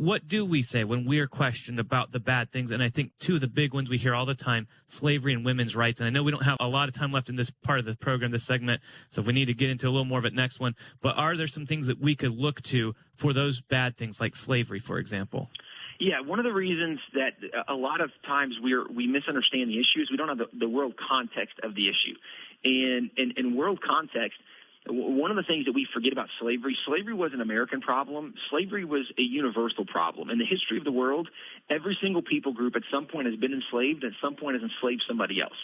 what do we say when we are questioned about the bad things? And I think two of the big ones we hear all the time, slavery and women's rights. And I know we don't have a lot of time left in this part of the program, this segment, so if we need to get into a little more of it next one. But are there some things that we could look to for those bad things, like slavery, for example? Yeah, one of the reasons that a lot of times we misunderstand the issue is we don't have the world context of the issue. And in world context, one of the things that we forget about slavery was an American problem. Slavery was a universal problem. In the history of the world, every single people group at some point has been enslaved, at some point has enslaved somebody else.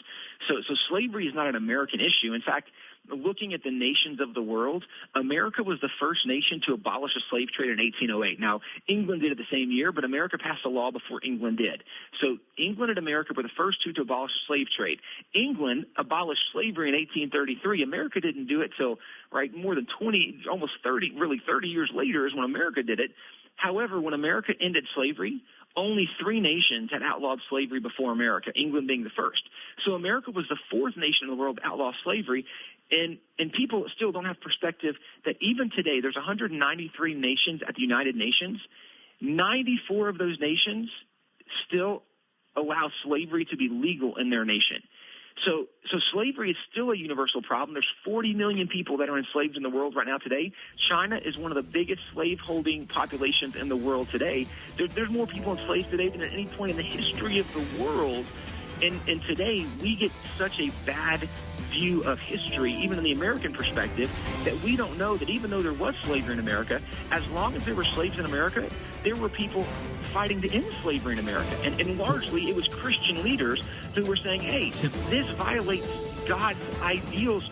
So slavery is not an American issue. In fact, looking at the nations of the world, America was the first nation to abolish the slave trade in 1808. Now, England did it the same year, but America passed a law before England did. So England and America were the first two to abolish the slave trade. England abolished slavery in 1833. America didn't do it till more than 20, almost 30, really 30 years later is when America did it. However, when America ended slavery, only 3 nations had outlawed slavery before America, England being the first. So America was the 4th nation in the world to outlaw slavery. And people still don't have perspective that even today there's 193 nations at the United Nations. 94 of those nations still allow slavery to be legal in their nation. So slavery is still a universal problem. There's 40 million people that are enslaved in the world right now today. China is one of the biggest slave-holding populations in the world today. There's more people enslaved today than at any point in the history of the world. And today we get such a bad view of history, even in the American perspective, that we don't know that even though there was slavery in America, as long as there were slaves in America, there were people fighting to end slavery in America. And largely it was Christian leaders who were saying, hey, this violates God's ideals